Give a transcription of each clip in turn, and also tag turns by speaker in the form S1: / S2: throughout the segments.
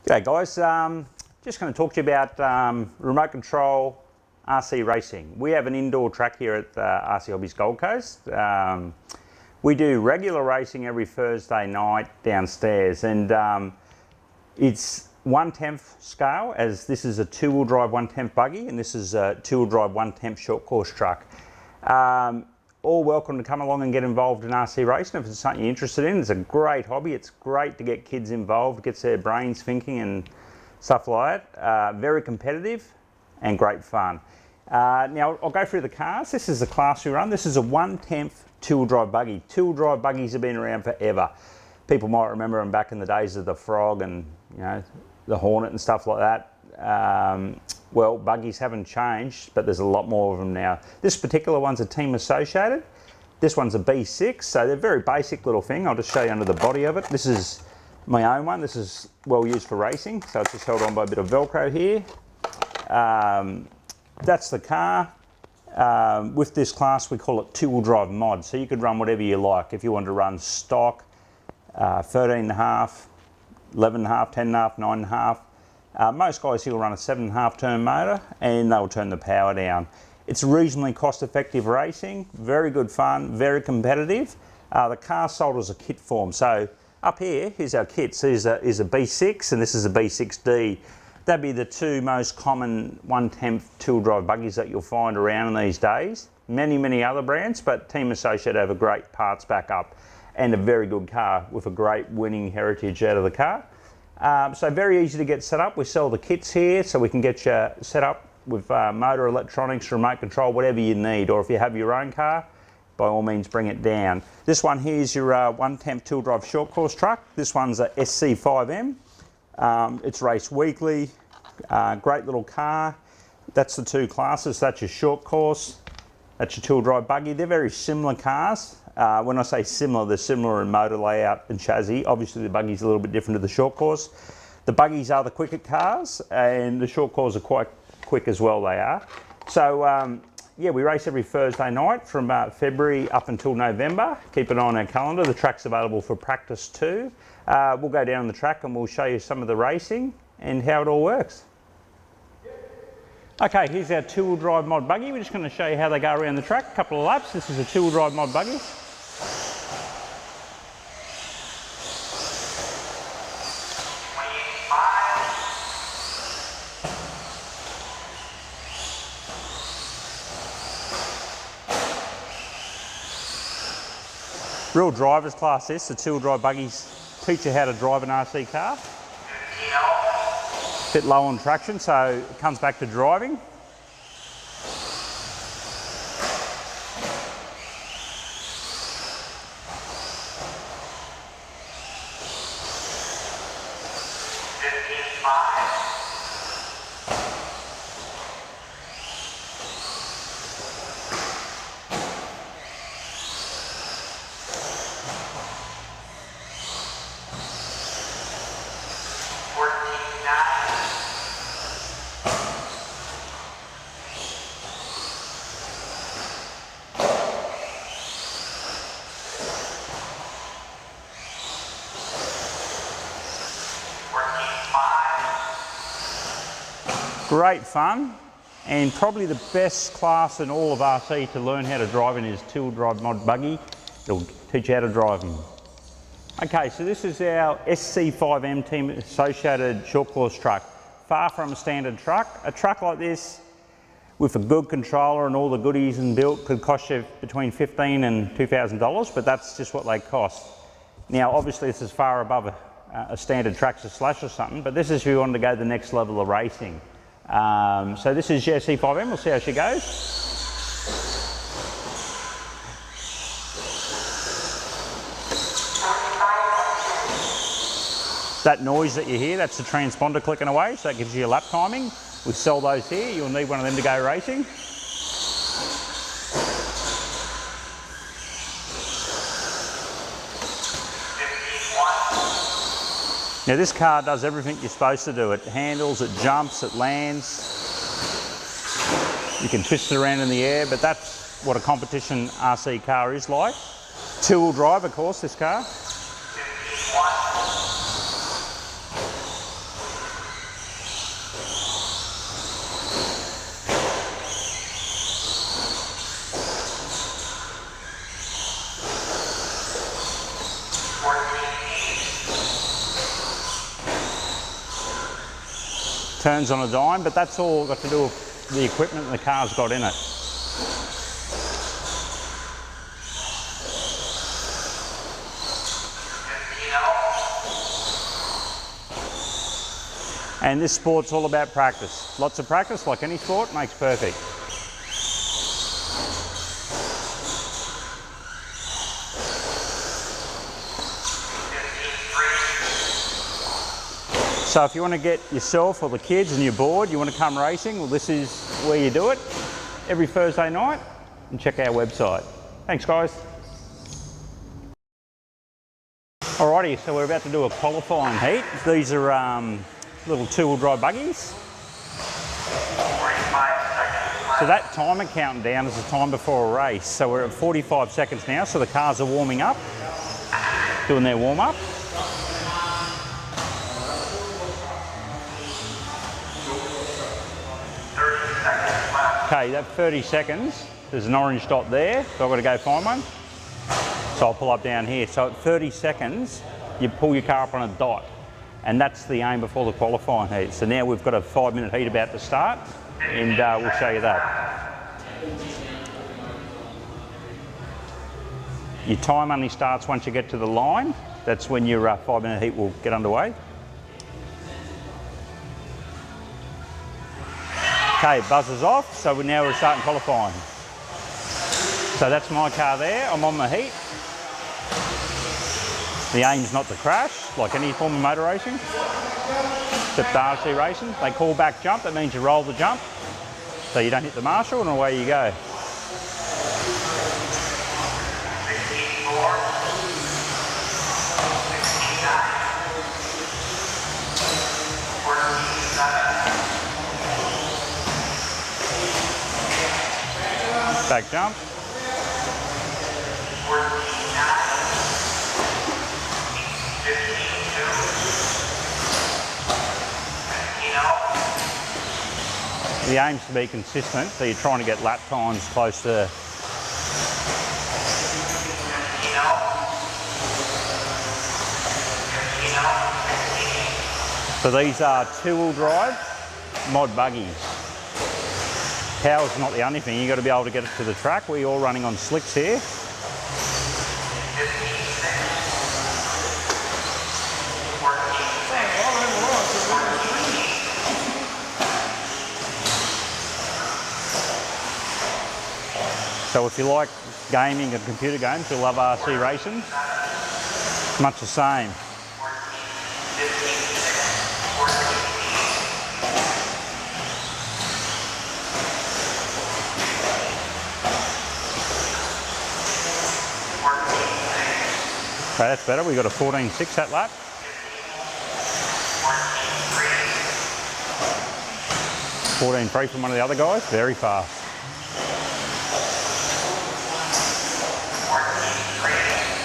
S1: G'day guys, just going to talk to you about remote control RC racing. We have an indoor track here at RC Hobbies Gold Coast. We do regular racing every Thursday night downstairs, and it's 1/10 scale, as this is a two-wheel drive 1/10 buggy and this is a two-wheel drive 1/10 short course truck. All welcome to come along and get involved in RC racing if it's something you're interested in. It's a great hobby. It's great to get kids involved, gets their brains thinking and stuff like that. Very competitive and great fun. Now I'll go through the cars. This is the class we run. This is a 1/10 two-wheel drive buggy. Two-wheel drive buggies have been around forever. People might remember them back in the days of the Frog and the Hornet and stuff like that. Well, buggies haven't changed, but there's a lot more of them now. This particular one's a team associated. This one's a B6, so they're a very basic little thing. I'll just show you under the body of it. This is my own one. This is well used for racing, so it's just held on by a bit of Velcro here. That's the car. With this class, we call it two-wheel drive mod, so you could run whatever you like. If you want to run stock, 13.5, 11.5, 10.5, 9.5. Most guys here will run a 7.5 turn motor and they'll turn the power down. It's reasonably cost effective racing, very good fun, very competitive. The car's sold as a kit form. So up here, here's our kits. Here's a B6 and this is a B6D. That'd be the two most common 1/10 two-wheel drive buggies that you'll find around in these days. Many other brands, but Team Associated have a great parts backup and a very good car with a great winning heritage out of the car. So very easy to get set up. We sell the kits here, so we can get you set up with motor, electronics, remote control, whatever you need. Or if you have your own car, by all means bring it down. This one here is your 1/10 two-wheel drive short course truck. This one's a SC5M. It's raced weekly. Great little car. That's the two classes. That's your short course. That's your two-wheel drive buggy. They're very similar cars. When I say similar, they're similar in motor layout and chassis. Obviously the buggy's a little bit different to the short course. The buggies are the quicker cars and the short course are quite quick as well, they are. So yeah, we race every Thursday night from February up until November. Keep an eye on our calendar. The track's available for practice too. We'll go down the track and we'll show you some of the racing and how it all works. Okay, here's our two-wheel drive mod buggy. We're just going to show you how they go around the track. A couple of laps. This is a two-wheel drive mod buggy. Real driver's class this. The two-wheel drive buggies teach you how to drive an RC car. Bit low on traction, so it comes back to driving. Great fun, and probably the best class in all of RC to learn how to drive in is two-wheel drive mod buggy. It'll teach you how to drive them. Okay, so this is our SC5M Team Associated short course truck. Far from a standard truck. A truck like this with a good controller and all the goodies and built could cost you between $1,500 and $2,000, but that's just what they cost. Now obviously this is far above a standard Traxxas Slash or something, but this is if you want to go the next level of racing. So this is your SC5M, we'll see how she goes. That noise that you hear, that's the transponder clicking away, so that gives you your lap timing. We sell those here, you'll need one of them to go racing. Now this car does everything you're supposed to do. It handles, it jumps, it lands. You can twist it around in the air, but that's what a competition RC car is like. Two-wheel drive, of course, this car. turns on a dime, but that's all got to do with the equipment the car's got in it. And this sport's all about practice. Lots of practice, like any sport, makes perfect. So if you want to get yourself or the kids and you're bored, you want to come racing, well, this is where you do it every Thursday night, and check our website. Thanks, guys. Alrighty, so we're about to do a qualifying heat. These are little two-wheel drive buggies. So that timer counting down is the time before a race. So we're at 45 seconds now, so the cars are warming up, doing their warm-up. Okay, that 30 seconds, there's an orange dot there, so I've got to go find one. So I'll pull up down here. So at 30 seconds, you pull your car up on a dot, and that's the aim before the qualifying heat. So now we've got a 5-minute heat about to start, and we'll show you that. Your time only starts once you get to the line. That's when your 5-minute heat will get underway. Okay, buzzes off, so now we're starting qualifying. So that's my car there, I'm on the heat. The aim's not to crash, like any form of motor racing, except RC racing. They call back jump, that means you roll the jump, so you don't hit the marshal, and away you go. Back jump. The aim's to be consistent, so you're trying to get lap times close to. So these are two-wheel drive mod buggies. Power's not the only thing, you've got to be able to get it to the track. We're all running on slicks here. So if you like gaming and computer games, you'll love RC racing. It's much the same. Okay, that's better. We've got a 14.6 that lap. 14.3 from one of the other guys. Very fast.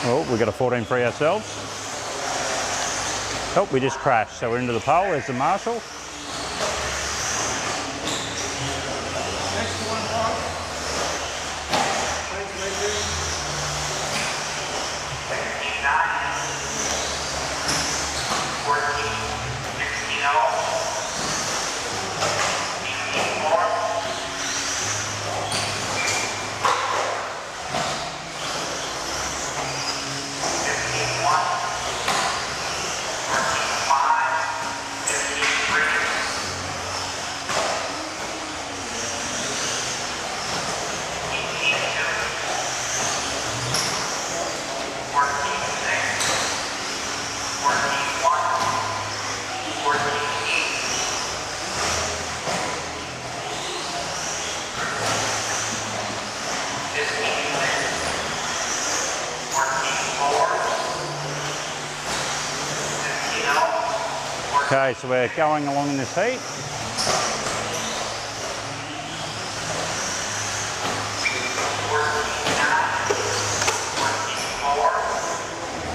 S1: Oh, we got a 14.3 ourselves. Oh, we just crashed. So we're into the pole. There's the marshal. Okay, so we're going along in this heat.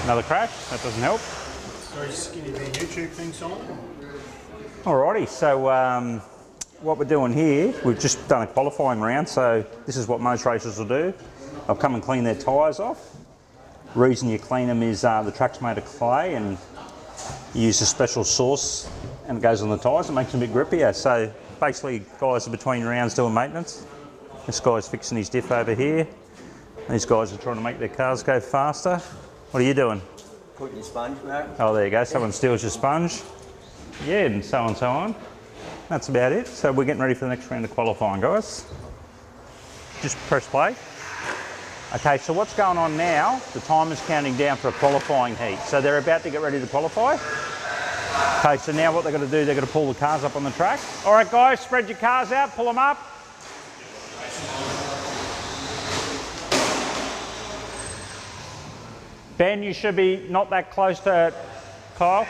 S1: Another crash, that doesn't help.
S2: Sorry, just give me the YouTube thing, Simon.
S1: Alrighty, so what we're doing here, we've just done a qualifying round, so this is what most racers will do. They'll come and clean their tyres off. The reason you clean them is the track's made of clay, and you use a special sauce and it goes on the tyres. It makes them a bit grippier. So basically, guys are between rounds doing maintenance. This guy's fixing his diff over here. These guys are trying to make their cars go faster. What are you doing?
S3: Putting your sponge back.
S1: Oh, there you go. Someone steals your sponge. Yeah, and so on. That's about it. So we're getting ready for the next round of qualifying, guys. Just press play. Okay, so what's going on now? The timer's counting down for a qualifying heat. So they're about to get ready to qualify. Okay, so now what they're going to do, they're going to pull the cars up on the track. All right, guys, spread your cars out, pull them up. Ben, you should be not that close to Kyle.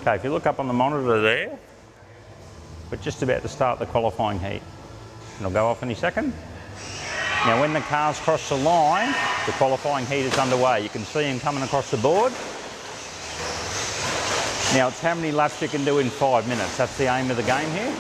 S1: Okay, if you look up on the monitor there, we're just about to start the qualifying heat. It'll go off any second. Now when the cars cross the line, the qualifying heat is underway. You can see them coming across the board. Now it's how many laps you can do in 5 minutes. That's the aim of the game here.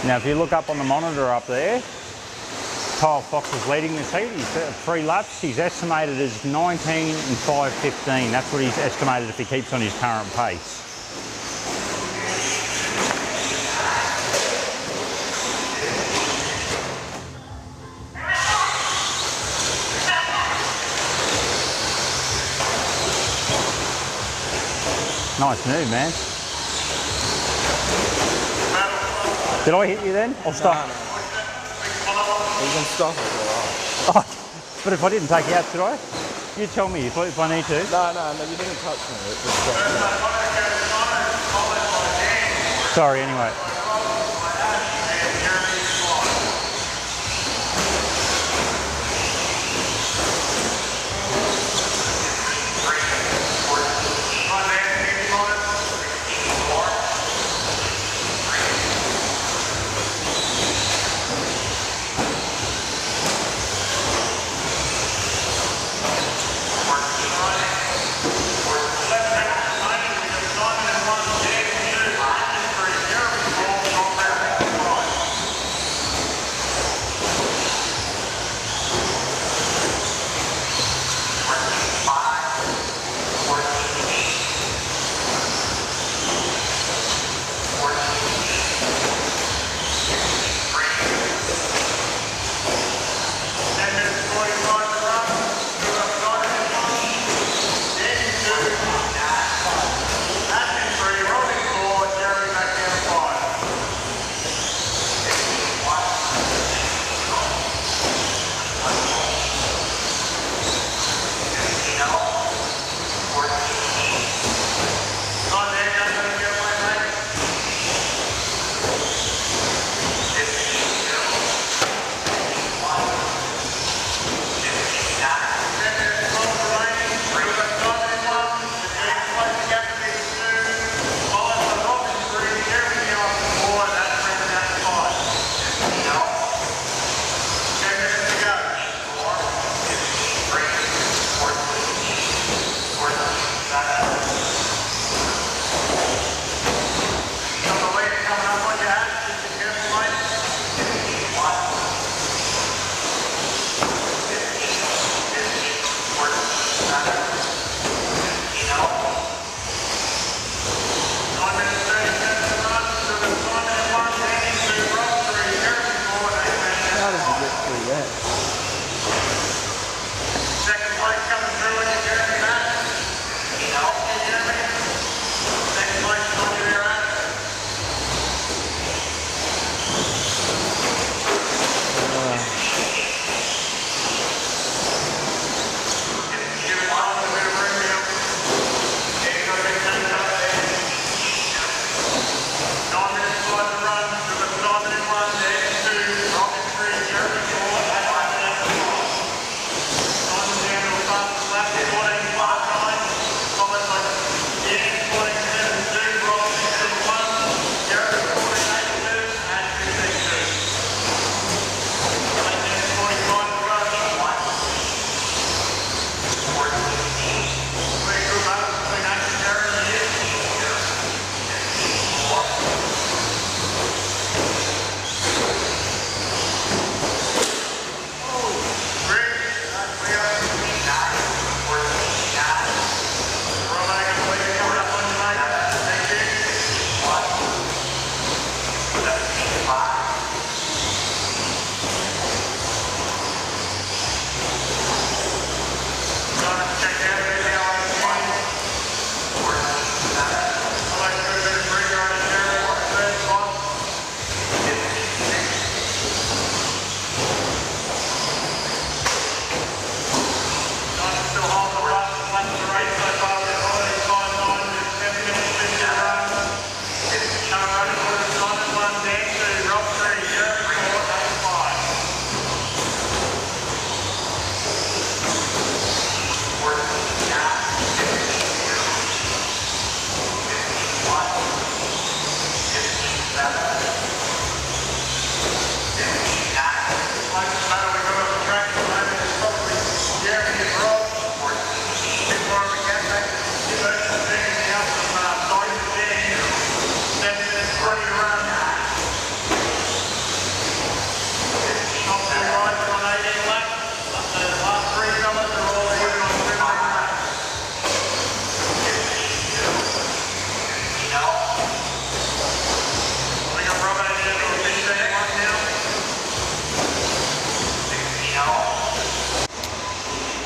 S1: Now if you look up on the monitor up there, Kyle Fox is leading this heat. He's 3 laps. He's estimated as 19 and 5:15. That's what he's estimated if he keeps on his current pace. Nice move, man. Did I hit you then? I'll stop.
S3: No. You can stop it.
S1: Oh, but if I didn't take you out, should I? You tell me if I need to.
S3: No, you didn't touch me. It just stopped.
S1: Sorry, anyway.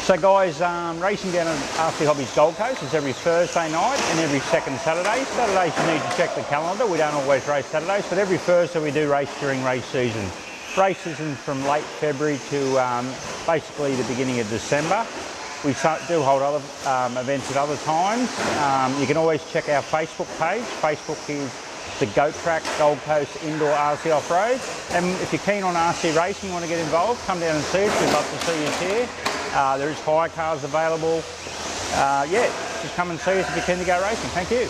S1: So guys, racing down at RC Hobbies Gold Coast is every Thursday night and every second Saturday. Saturdays you need to check the calendar. We don't always race Saturdays, but every Thursday we do race during race season. Race season from late February to basically the beginning of December. We do hold other events at other times. You can always check our Facebook page. Facebook is the Goat Track Gold Coast Indoor RC Off-Road. And if you're keen on RC racing, want to get involved, come down and see us. We'd love to see you here. There is hire cars available. Yeah, just come and see us if you're keen to go racing. Thank you.